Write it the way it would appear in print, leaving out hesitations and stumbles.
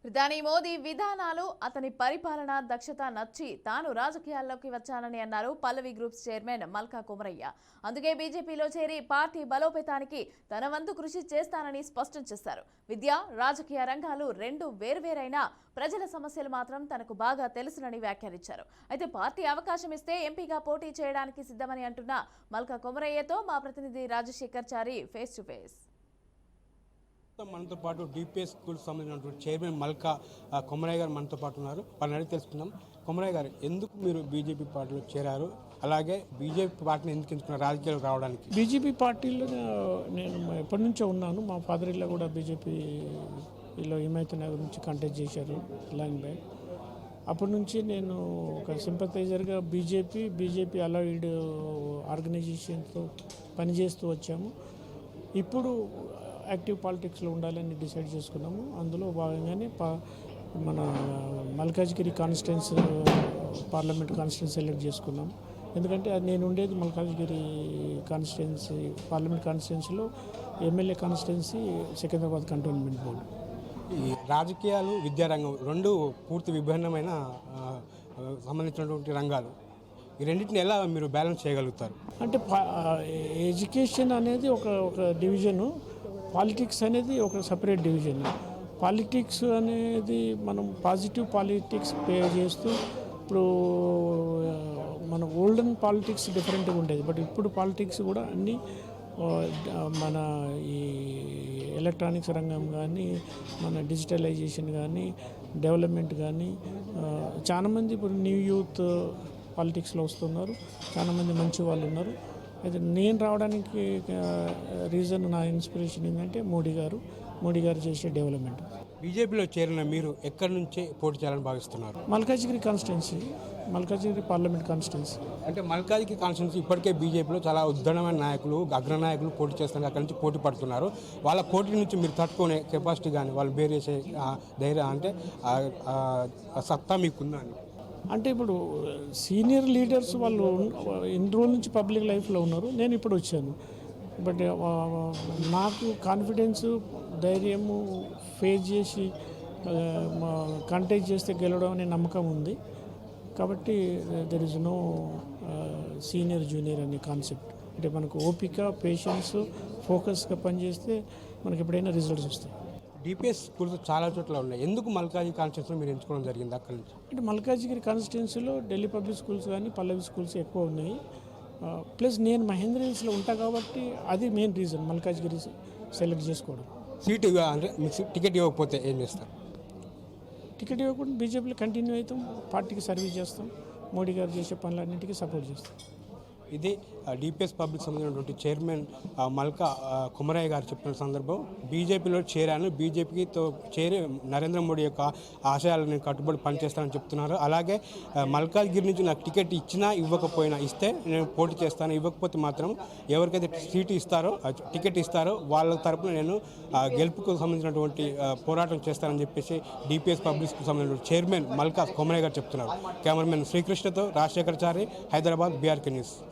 ప్రధాని మోదీ విధానాలు అతని పరిపాలన దక్షత నచ్చి తాను రాజకీయాల్లోకి వచ్చానని అన్నారు పల్లవి గ్రూప్స్ చైర్మన్ మల్కా కుమరయ్య. అందుకే బీజేపీలో చేరి పార్టీ బలోపేతానికి తన వంతు కృషి చేస్తానని స్పష్టం చేశారు. విద్య, రాజకీయ రంగాలు రెండు వేర్వేరైనా ప్రజల సమస్యలు మాత్రం తనకు బాగా తెలుసునని వ్యాఖ్యానించారు. అయితే పార్టీ అవకాశం ఇస్తే ఎంపీగా పోటీ చేయడానికి సిద్ధమని అంటున్న మల్కా కుమరయ్యతో మా ప్రతినిధి రాజశేఖర్ చారి ఫేస్ టు ఫేస్. మనతో పాటు డిపిఎస్ స్కూల్కి సంబంధించినటువంటి చైర్మన్ మల్కా కొమరయ్య గారు మనతో పాటు ఉన్నారు. వాళ్ళని అడిగి తెలుసుకుందాం. కొమరయ్య గారు, ఎందుకు మీరు బీజేపీ పార్టీలో చేరారు? అలాగే బీజేపీ పార్టీని ఎందుకు ఎంచుకున్నారు రాజకీయాలకు రావడానికి? బీజేపీ పార్టీలో నేను ఎప్పటి నుంచో ఉన్నాను. మా ఫాదర్ ఇల్లు కూడా బీజేపీలో హిమాయత్ నగర్ నుంచి కంటెస్ట్ చేశారు లాంగ్ బ్యాక్. అప్పటి నుంచి నేను ఒక సింపథైజర్గా బీజేపీ అలైడ్ ఆర్గనైజేషన్తో పనిచేస్తూ వచ్చాము. ఇప్పుడు యాక్టివ్ పాలిటిక్స్లో ఉండాలని డిసైడ్ చేసుకున్నాము. అందులో భాగంగానే మన Malkajgiri constituency parliament constituency select చేసుకున్నాము. ఎందుకంటే నేను ఉండేది మల్కాజ్గిరి కాన్స్టిట్యున్సీ పార్లమెంట్ కాన్స్టిట్యున్సీలో, MLA constituency Secunderabad cantonment board. ఈ రాజకీయాలు, విద్యారంగం రెండు పూర్తి విభిన్నమైన సంబంధించినటువంటి రంగాలు. ఈ రెండింటిని ఎలా మీరు బ్యాలెన్స్ చేయగలుగుతారు? అంటే ఎడ్యుకేషన్ అనేది ఒక డివిజను, పాలిటిక్స్ అనేది ఒక సపరేట్ డివిజన్. పాలిటిక్స్ అనేది మనం పాజిటివ్ పాలిటిక్స్ పే చేస్తూ, ఇప్పుడు మన ఓల్డెన్ పాలిటిక్స్ డిఫరెంట్గా ఉండేది. బట్ ఇప్పుడు పాలిటిక్స్ కూడా అన్నీ మన ఈ ఎలక్ట్రానిక్స్ రంగం కానీ, మన డిజిటలైజేషన్ కానీ, డెవలప్మెంట్ కానీ, చాలామంది ఇప్పుడు న్యూ యూత్ పాలిటిక్స్లో వస్తున్నారు. చాలామంది మంచి వాళ్ళు ఉన్నారు. అయితే నేను రావడానికి రీజన్, నా ఇన్స్పిరేషన్ ఏంటంటే మోడీ గారు చేసే డెవలప్మెంట్. బీజేపీలో చేరిన మీరు ఎక్కడి నుంచే పోటీ చేయాలని భావిస్తున్నారు? Malkajgiri constituency, Malkajgiri parliament constituency. అంటే మల్కాజ్గిరి కాన్స్టిట్యున్సీ ఇప్పటికే బీజేపీలో చాలా ఉద్ధరణమైన నాయకులు, అగ్రనాయకులు పోటీ చేస్తున్నారు. అక్కడి నుంచి పోటీ పడుతున్నారు. వాళ్ళ పోటీ నుంచి మీరు తట్టుకునే కెపాసిటీ కానీ, వాళ్ళు బేర్ చేసే ధైర్యం అంటే సత్తా మీకుందా అని? అంటే ఇప్పుడు సీనియర్ లీడర్స్ వాళ్ళు ఇన్ని రోజుల నుంచి పబ్లిక్ లైఫ్లో ఉన్నారు. నేను ఇప్పుడు వచ్చాను. బట్ నాకు కాన్ఫిడెన్స్, ధైర్యము, ఫేస్ చేసి కంటెస్ట్ చేస్తే గెలవడం అనే నమ్మకం ఉంది. కాబట్టి there is no senior junior అనే కాన్సెప్ట్. అంటే మనకు ఓపిక, పేషెన్స్, ఫోకస్గా పనిచేస్తే మనకి ఎప్పుడైనా రిజల్ట్స్ వస్తాయి. డిపిఎస్ స్కూల్స్ చాలా చోట్ల ఉన్నాయి. ఎందుకు మల్కాజ్గిరి కాన్స్టిట్యున్సీలో మీరు ఎంచుకోవడం జరిగింది అక్కడి నుంచి? అంటే మల్కాజ్గిరి కాన్స్టిట్యున్సీలో ఢిల్లీ పబ్లిక్ స్కూల్స్ కానీ, పల్లవి స్కూల్స్ ఎక్కువ ఉన్నాయి. ప్లస్ నేను మహేంద్ర హిల్స్లో ఉంటా కాబట్టి అది మెయిన్ రీజన్ మల్కాజ్గిరి సెలెక్ట్ చేసుకోవడం. సీట్ అంటే మీకు టికెట్ ఇవ్వకపోతే ఏం చేస్తారు? టికెట్ ఇవ్వకుండా బీజేపీలో కంటిన్యూ అవుతాం, పార్టీకి సర్వీస్ చేస్తాం, మోడీ గారు చేసే పనులన్నింటికీ సపోర్ట్ చేస్తాం. ఇది డిపిఎస్ పబ్లిక్ సంబంధించినటువంటి చైర్మన్ మల్కా కుమరయ్య గారు చెప్పిన సందర్భం. బీజేపీలో చేరాను, బీజేపీతో చేరి నరేంద్ర మోడీ యొక్క ఆశయాలను కట్టుబడి పనిచేస్తానని చెప్తున్నారు. అలాగే మల్కాజ్గిరి నుంచి నాకు టికెట్ ఇచ్చినా ఇవ్వకపోయినా, ఇస్తే నేను పోటీ చేస్తాను, ఇవ్వకపోతే మాత్రం ఎవరికైతే సీటు ఇస్తారో, టికెట్ ఇస్తారో వాళ్ళ తరపున నేను గెలుపుకు సంబంధించినటువంటి పోరాటం చేస్తానని చెప్పేసి డిపిఎస్ పబ్లిక్కి సంబంధించిన చైర్మన్ మల్కా కుమరయ్య గారు చెప్తున్నారు. కెమెరామెన్ శ్రీకృష్ణతో రాజశేఖర్ చారి, హైదరాబాద్, బీఆర్కే న్యూస్.